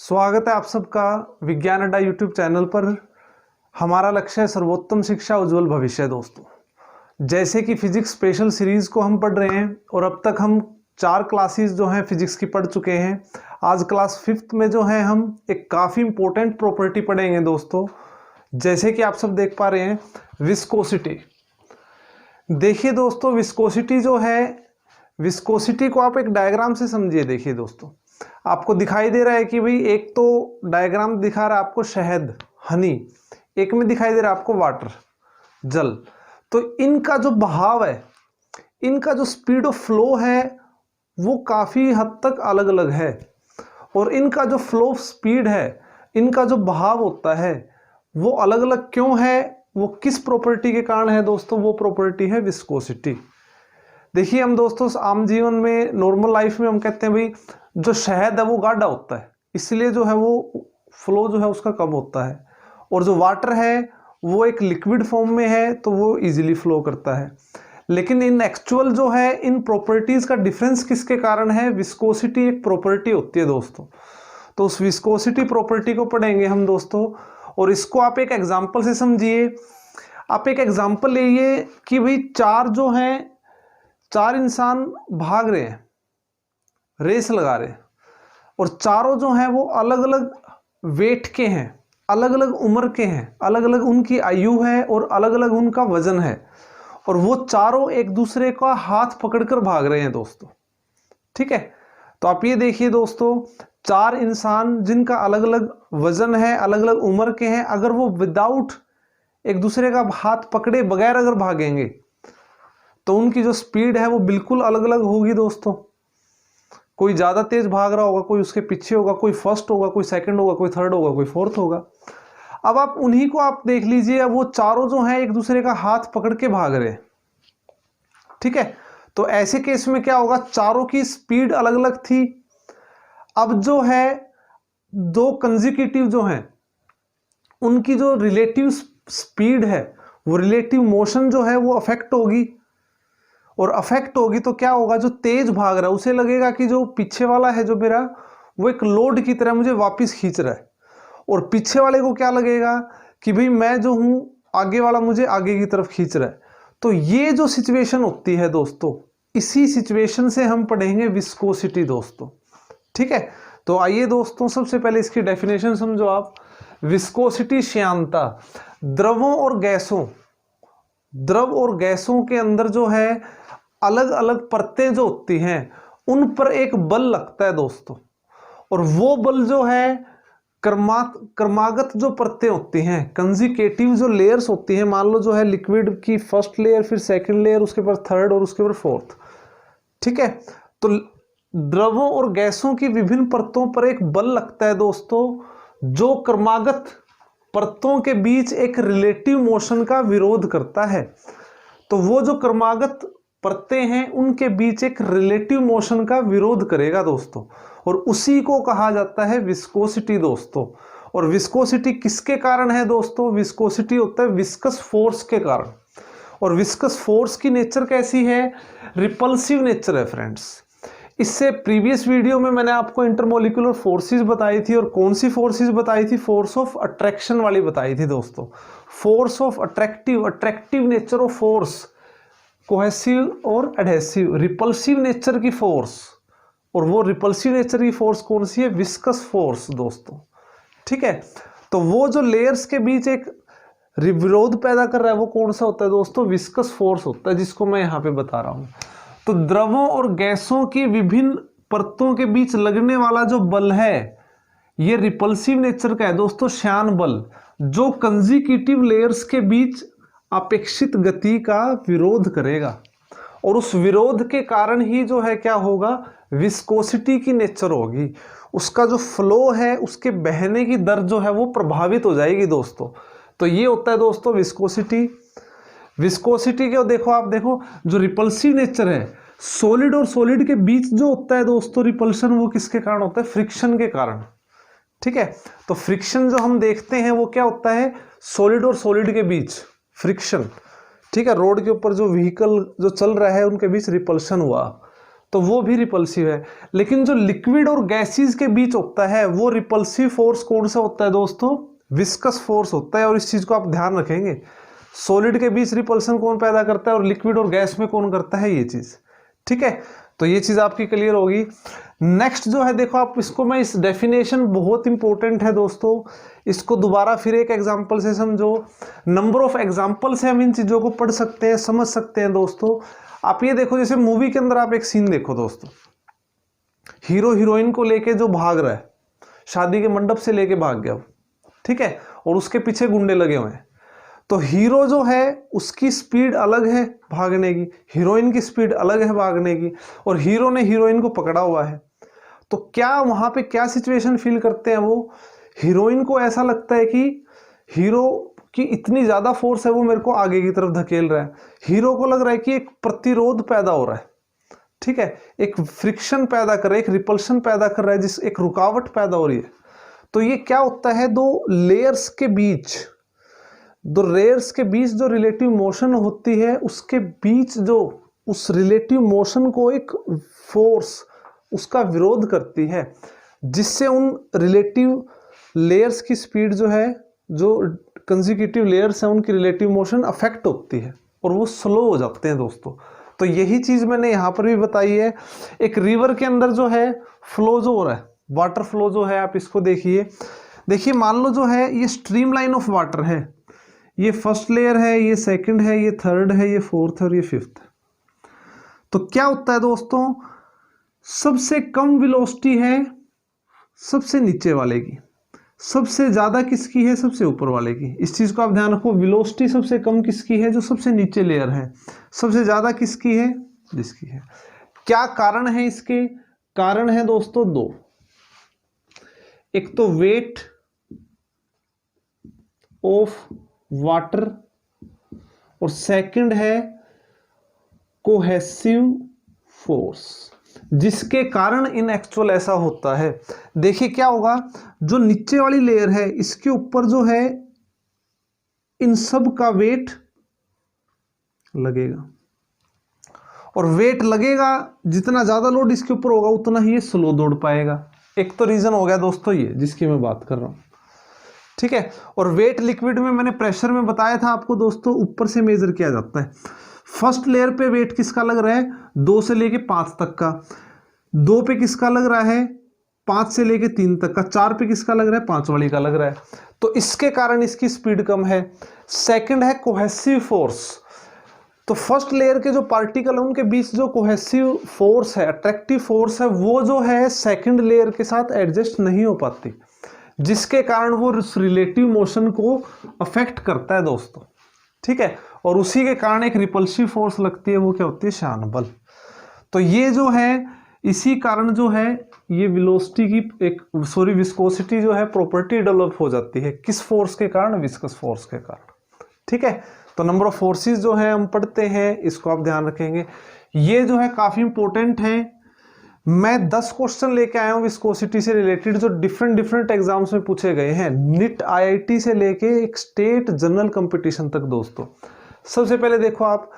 स्वागत है आप सबका विज्ञान अड्डा यूट्यूब चैनल पर। हमारा लक्ष्य है सर्वोत्तम शिक्षा उज्जवल भविष्य। दोस्तों, जैसे कि फिजिक्स स्पेशल सीरीज को हम पढ़ रहे हैं और अब तक हम 4 क्लासेस जो हैं फिजिक्स की पढ़ चुके हैं। आज क्लास 5th में जो है हम एक काफ़ी इंपॉर्टेंट प्रॉपर्टी पढ़ेंगे दोस्तों। जैसे कि आप सब देख पा रहे हैं, विस्कोसिटी। देखिए दोस्तों, विस्कोसिटी जो है, विस्कोसिटी को आप एक डायग्राम से समझिए। देखिए दोस्तों, आपको दिखाई दे रहा है कि भाई एक तो डायग्राम दिखा रहा है आपको शहद, हनी, एक में दिखाई दे रहा है आपको वाटर, जल। तो इनका जो बहाव है, इनका जो स्पीड ऑफ फ्लो है वो काफ़ी हद तक अलग अलग है। और इनका जो फ्लो स्पीड है, इनका जो बहाव होता है वो अलग अलग क्यों है, वो किस प्रॉपर्टी के कारण है दोस्तों? वो प्रॉपर्टी है विस्कोसिटी। देखिए हम दोस्तों आम जीवन में, नॉर्मल लाइफ में हम कहते हैं भाई जो शहद है वो गाढ़ा होता है, इसलिए जो है वो फ्लो जो है उसका कम होता है। और जो वाटर है वो एक लिक्विड फॉर्म में है तो वो इजीली फ्लो करता है। लेकिन इन एक्चुअल जो है इन प्रॉपर्टीज का डिफरेंस किसके कारण है? विस्कोसिटी एक प्रॉपर्टी होती है दोस्तों। तो उस विस्कोसिटी प्रॉपर्टी को पढ़ेंगे हम दोस्तों। और इसको आप एक एग्जांपल से समझिए। आप एक एग्जांपल लीजिए कि भाई चार इंसान भाग रहे हैं, रेस लगा रहे हैं, और चारों जो हैं वो अलग अलग वेट के हैं, अलग अलग उम्र के हैं, अलग अलग उनकी आयु है और अलग अलग उनका वजन है। और वो चारों एक दूसरे का हाथ पकड़कर भाग रहे हैं दोस्तों। ठीक है, तो आप ये देखिए दोस्तों, 4 इंसान जिनका अलग अलग वजन है, अलग अलग उम्र के हैं, अगर वो विदाउट एक दूसरे का हाथ पकड़े बगैर अगर भागेंगे तो उनकी जो स्पीड है वो बिल्कुल अलग अलग होगी दोस्तों। कोई ज़्यादा तेज भाग रहा होगा, कोई उसके पीछे होगा, कोई फर्स्ट होगा, कोई सेकंड होगा, कोई थर्ड होगा, कोई फोर्थ होगा। अब आप उन्हीं को आप देख लीजिए, वो चारों जो हैं एक दूसरे का हाथ पकड़ के भाग रहे हैं। ठीक है, तो ऐसे केस में क्या होगा? चारों की स्पीड अलग अलग थी। अब जो है दो कंसेक्यूटिव जो हैं उनकी जो रिलेटिव स्पीड है, वो रिलेटिव मोशन जो है वो अफेक्ट होगी। और अफेक्ट होगी तो क्या होगा? जो तेज भाग रहा है उसे लगेगा कि जो पीछे वाला है जो मेरा, वो एक लोड की तरह मुझे वापस खींच रहा है। और पीछे वाले को क्या लगेगा कि भाई मैं जो हूं, आगे वाला मुझे आगे की तरफ खींच रहा है। तो ये जो सिचुएशन होती है दोस्तों, इसी सिचुएशन से हम पढ़ेंगे विस्कोसिटी दोस्तों। ठीक है, तो आइए दोस्तों सबसे पहले इसकी डेफिनेशन समझो आप। विस्कोसिटी श्यानता। द्रवों और गैसों, द्रव और गैसों के अंदर जो है अलग अलग परतें जो होती हैं उन पर एक बल लगता है दोस्तों। और वो बल जो है क्रमागत जो परतें होती हैं, कंसेक्यूटिव जो लेयर्स होती हैं, मान लो जो है लिक्विड की फर्स्ट लेयर, फिर सेकंड लेयर, उसके बाद थर्ड और उसके बाद फोर्थ। ठीक है, तो द्रवों और गैसों की विभिन्न परतों पर एक बल लगता है दोस्तों, जो क्रमागत परतों के बीच एक रिलेटिव मोशन का विरोध करता है। तो वो जो क्रमागत परतें हैं उनके बीच एक रिलेटिव मोशन का विरोध करेगा दोस्तों, और उसी को कहा जाता है विस्कोसिटी दोस्तों। और विस्कोसिटी किसके कारण है दोस्तों? विस्कोसिटी होता है विस्कस फोर्स के कारण। और विस्कस फोर्स की नेचर कैसी है? रिपल्सिव नेचर है फ्रेंड्स। इससे प्रीवियस वीडियो में मैंने आपको इंटरमोलिकुलर फोर्सेस बताई थी, और कौन सी फोर्सेस बताई थी? फोर्स ऑफ अट्रैक्शन वाली बताई थी दोस्तों। Force of attractive nature of force, cohesive और एडहेसिव, रिपल्सिव नेचर की फोर्स। और वो रिपल्सिव नेचर की फोर्स कौन सी है? विस्कस फोर्स दोस्तों। ठीक है, तो वो जो लेयर्स के बीच एक विरोध पैदा कर रहा है वो कौन सा होता है दोस्तों? विस्कस फोर्स होता है, जिसको मैं यहाँ पे बता रहा हूँ। तो द्रवों और गैसों की विभिन्न परतों के बीच लगने वाला जो बल है ये रिपल्सिव नेचर का है दोस्तों, श्यान बल, जो कंसेक्यूटिव लेयर्स के बीच अपेक्षित गति का विरोध करेगा। और उस विरोध के कारण ही जो है क्या होगा? विस्कोसिटी की नेचर होगी। उसका जो फ्लो है, उसके बहने की दर जो है वो प्रभावित हो जाएगी दोस्तों। तो ये होता है दोस्तों विस्कोसिटी। विस्कोसिटी के देखो, आप देखो जो रिपल्सिव नेचर है, सॉलिड और सॉलिड के बीच जो होता है दोस्तों रिपल्शन, वो किसके कारण होता है? फ्रिक्शन के कारण। ठीक है, तो फ्रिक्शन जो हम देखते हैं वो क्या होता है? सॉलिड और सॉलिड के बीच फ्रिक्शन। ठीक है, रोड के ऊपर जो व्हीकल जो चल रहा है उनके बीच रिपल्शन हुआ, तो वो भी रिपल्सिव है। लेकिन जो लिक्विड और गैसेस के बीच होता है वो रिपल्सिव फोर्स कौन सा होता है दोस्तों? विस्कस फोर्स होता है। और इस चीज को आप ध्यान रखेंगे, सॉलिड के बीच रिपल्सन कौन पैदा करता है और लिक्विड और गैस में कौन करता है, ये चीज। ठीक है, तो ये चीज आपकी क्लियर होगी। नेक्स्ट जो है देखो आप इसको, मैं इस डेफिनेशन बहुत इंपॉर्टेंट है दोस्तों, इसको दोबारा फिर एक एग्जांपल से समझो। नंबर ऑफ एग्जांपल से हम इन चीजों को पढ़ सकते हैं, समझ सकते हैं दोस्तों। आप ये देखो, जैसे मूवी के अंदर आप एक सीन देखो दोस्तों, हीरो हीरोइन को लेके जो भाग रहा है, शादी के मंडप से लेके भाग गया, ठीक है, और उसके पीछे गुंडे लगे हुए हैं। तो हीरो जो है उसकी स्पीड अलग है भागने की, हीरोइन की स्पीड अलग है भागने की, और हीरो ने हीरोइन को पकड़ा हुआ है। तो क्या वहां पे क्या सिचुएशन फील करते हैं वो? हीरोइन को ऐसा लगता है कि हीरो की इतनी ज्यादा फोर्स है, वो मेरे को आगे की तरफ धकेल रहा है। हीरो को लग रहा है कि एक प्रतिरोध पैदा हो रहा है, ठीक है, एक फ्रिक्शन पैदा कर रहा है, एक रिपल्शन पैदा कर रहा है, जिस एक रुकावट पैदा हो रही है। तो ये क्या होता है, दो लेयर्स के बीच जो रिलेटिव मोशन होती है, उसके बीच जो उस रिलेटिव मोशन को एक फोर्स उसका विरोध करती है, जिससे उन रिलेटिव लेयर्स की स्पीड जो है, जो कंसेक्यूटिव लेयर्स हैं उनकी रिलेटिव मोशन अफेक्ट होती है और वो स्लो हो जाते हैं दोस्तों। तो यही चीज मैंने यहां पर भी बताई है। एक रिवर के अंदर जो है फ्लो जो हो रहा है, वाटर फ्लो जो है, आप इसको देखिए मान लो जो है ये स्ट्रीम लाइन ऑफ वाटर है, ये फर्स्ट लेयर है, ये सेकंड है, ये थर्ड है, ये फोर्थ है और ये फिफ्थ है। तो क्या होता है दोस्तों, सबसे कम वेलोसिटी है सबसे नीचे वाले की, सबसे ज्यादा किसकी है, सबसे ऊपर वाले की। इस चीज को आप ध्यान रखो, वेलोसिटी सबसे कम किसकी है, जो सबसे नीचे लेयर है, सबसे ज्यादा किसकी है, जिसकी है। क्या कारण है इसके? कारण है दोस्तों दो, एक तो वेट ऑफ वाटर और सेकंड है कोहेसिव फोर्स, जिसके कारण इन एक्चुअल ऐसा होता है। देखिए क्या होगा, जो नीचे वाली लेयर है इसके ऊपर जो है इन सब का वेट लगेगा, और वेट लगेगा, जितना ज्यादा लोड इसके ऊपर होगा उतना ही ये स्लो दौड़ पाएगा। एक तो रीजन हो गया दोस्तों ये जिसकी मैं बात कर रहा हूं, ठीक है। और वेट लिक्विड में मैंने प्रेशर में बताया था आपको दोस्तों, ऊपर से मेजर किया जाता है। फर्स्ट लेयर पे वेट किसका लग रहा है, 2 से लेके 5 तक का, 2 पे किसका लग रहा है, 5 से लेके 3 तक का, 4 पे किसका लग रहा है, 5 वाली का लग रहा है। तो इसके कारण इसकी स्पीड कम है। सेकंड है कोहेसिव फोर्स। तो फर्स्ट लेयर के जो पार्टिकल है उनके बीच जो कोहेसिव फोर्स है, अट्रैक्टिव फोर्स है, वो जो है सेकंड लेयर के साथ एडजस्ट नहीं हो पाती, जिसके कारण वो रिलेटिव मोशन को अफेक्ट करता है दोस्तों, ठीक है। और उसी के कारण एक रिपल्सिव फोर्स लगती है, वो क्या होती है, शान बल। तो ये जो है, इसी कारण जो है ये वेलोसिटी की विस्कोसिटी जो है प्रॉपर्टी डेवलप हो जाती है। किस फोर्स के कारण, विस्कस फोर्स के कारण, ठीक है। तो नंबर ऑफ फोर्सेस जो है हम पढ़ते हैं, इसको आप ध्यान रखेंगे। ये जो है काफी इंपॉर्टेंट है। मैं 10 क्वेश्चन लेके आया हूं विस्कोसिटी से रिलेटेड, जो डिफरेंट एग्जाम्स में पूछे गए हैं, नीट IIT से लेके एक स्टेट जनरल कंपटीशन तक दोस्तों। सबसे पहले देखो आप,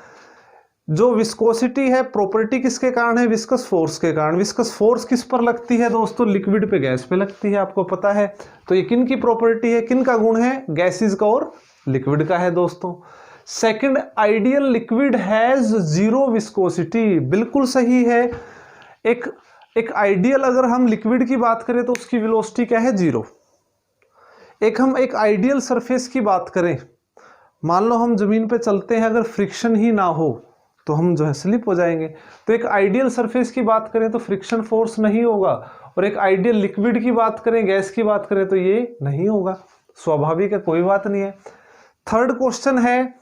जो विस्कोसिटी है प्रॉपर्टी किसके कारण है, विस्कस फोर्स के कारण। विस्कस फोर्स किस पर लगती है दोस्तों, लिक्विड पे गैस पे लगती है, आपको पता है। तो ये किन की प्रॉपर्टी है, किन का गुण है, गैसेस का और लिक्विड का है दोस्तों। Second, ideal liquid has zero viscosity, बिल्कुल सही है। एक आइडियल, अगर हम लिक्विड की बात करें तो उसकी वेलोसिटी क्या है, 0। हम एक आइडियल सरफेस की बात करें, मान लो हम जमीन पे चलते हैं, अगर फ्रिक्शन ही ना हो तो हम जो है स्लिप हो जाएंगे। तो एक आइडियल सरफेस की बात करें तो फ्रिक्शन फोर्स नहीं होगा, और एक आइडियल लिक्विड की बात करें, गैस की बात करें तो ये नहीं होगा, स्वाभाविक है, कोई बात नहीं है। थर्ड क्वेश्चन है,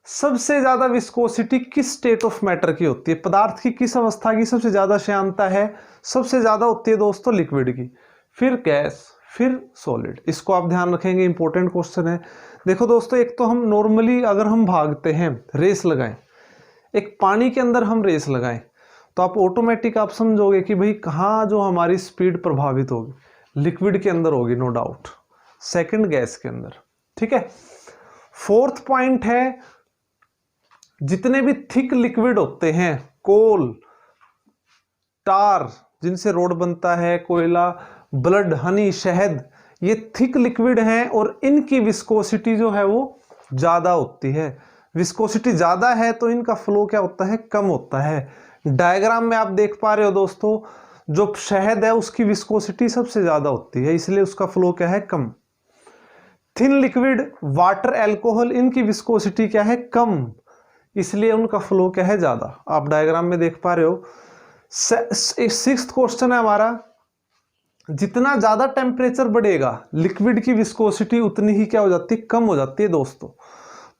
सबसे ज्यादा विस्कोसिटी किस स्टेट ऑफ मैटर की होती है, पदार्थ की किस अवस्था की सबसे ज्यादा श्यानता है, सबसे ज्यादा होती है दोस्तों लिक्विड की, फिर गैस, फिर सॉलिड। इसको आप ध्यान रखेंगे, इंपॉर्टेंट क्वेश्चन है। देखो दोस्तों, एक तो हम नॉर्मली अगर हम भागते हैं, रेस लगाएं, एक पानी के अंदर हम रेस लगाएं, तो आप ऑटोमेटिक आप समझोगे कि भाई कहाँ जो हमारी स्पीड प्रभावित होगी, लिक्विड के अंदर होगी, नो डाउट। सेकंड, गैस के अंदर, ठीक है। फोर्थ पॉइंट है, जितने भी थिक लिक्विड होते हैं, कोल, टार जिनसे रोड बनता है, कोयला, ब्लड, हनी, शहद, ये थिक लिक्विड हैं और इनकी विस्कोसिटी जो है वो ज़्यादा होती है। विस्कोसिटी ज़्यादा है तो इनका फ्लो क्या होता है, कम होता है। डायग्राम में आप देख पा रहे हो दोस्तों, जो शहद है उसकी विस्कोसिटी सबसे ज़्यादा होती है, इसलिए उसका फ्लो क्या है, कम। थिन लिक्विड, वाटर, अल्कोहल, इनकी विस्कोसिटी क्या है, कम, इसलिए उनका फ्लो क्या है, ज़्यादा। आप डायग्राम में देख पा रहे हो। सिक्स्थ क्वेश्चन है हमारा, जितना ज़्यादा टेम्परेचर बढ़ेगा लिक्विड की विस्कोसिटी उतनी ही क्या हो जाती है, कम हो जाती है दोस्तों।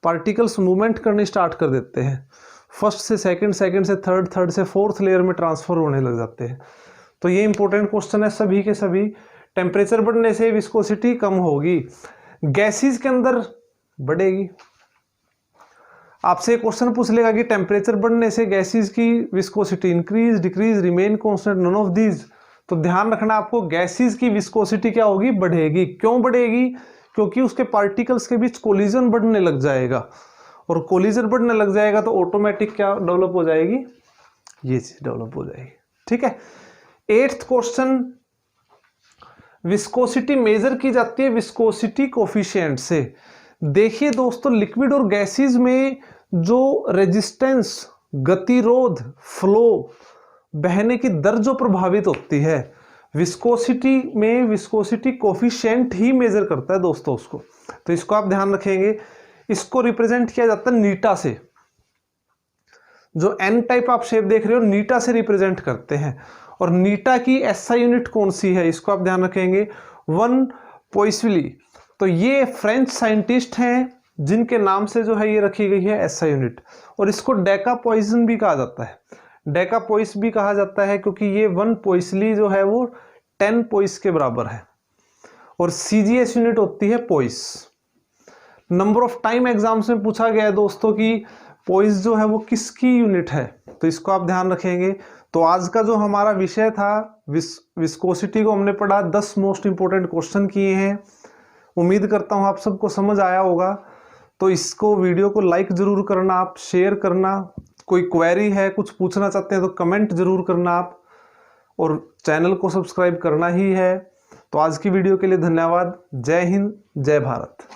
पार्टिकल्स मूवमेंट करनी स्टार्ट कर देते हैं, फर्स्ट से सेकंड, सेकंड से थर्ड, थर्ड से फोर्थ लेयर में ट्रांसफर होने लग जाते हैं। तो ये इंपॉर्टेंट क्वेश्चन है, सभी के सभी। टेम्परेचर बढ़ने से विस्कोसिटी कम होगी, गैसेस के अंदर बढ़ेगी। आपसे क्वेश्चन पूछ लेगा कि टेम्परेचर बढ़ने से गैसेस की viscosity increase, decrease, remain constant, none of these. तो ध्यान रखना आपको, गैसेस की विस्कोसिटी क्या होगी, बढ़ेगी। क्यों बढ़ेगी, क्योंकि उसके पार्टिकल्स के बीच कोलिजन बढ़ने लग जाएगा, और कोलिजन बढ़ने लग जाएगा तो ऑटोमेटिक क्या डेवलप हो जाएगी, ये चीज डेवलप हो जाएगी। ठीक है। 8th क्वेश्चन, विस्कोसिटी मेजर की जाती है विस्कोसिटी कोफिशिएंट से। देखिए दोस्तों, लिक्विड और गैसेस में जो रेजिस्टेंस, गतिरोध, फ्लो, बहने की दर जो प्रभावित होती है, विस्कोसिटी में विस्कोसिटी कोफिशिएंट ही मेजर करता है दोस्तों उसको। तो इसको आप ध्यान रखेंगे। इसको रिप्रेजेंट किया जाता है नीटा से। जो एन टाइप आप शेप देख रहे हो, नीटा से रिप्रेजेंट करते हैं। और नीटा की एसआई यूनिट कौन सी है, इसको आप ध्यान रखेंगे, 1 पोइसली। तो ये फ्रेंच साइंटिस्ट हैं जिनके नाम से जो है ये रखी गई है एसआई यूनिट। और इसको डेका पॉइजन भी कहा जाता है, डेका पॉइस भी कहा जाता है, क्योंकि ये 1 पोइसली जो है वो 10 पोइस के बराबर है। और सीजीएस यूनिट होती है पोइस। नंबर ऑफ टाइम एग्जाम्स में पूछा गया है दोस्तों कि पोइस जो है वो किसकी यूनिट है, तो इसको आप ध्यान रखेंगे। तो आज का जो हमारा विषय था विस्कोसिटी को हमने पढ़ा, 10 मोस्ट इंपोर्टेंट क्वेश्चन किए हैं। उम्मीद करता हूं आप सबको समझ आया होगा। तो इसको, वीडियो को लाइक जरूर करना, आप शेयर करना, कोई क्वेरी है, कुछ पूछना चाहते हैं तो कमेंट जरूर करना आप, और चैनल को सब्सक्राइब करना ही है। तो आज की वीडियो के लिए धन्यवाद। जय हिंद, जय भारत।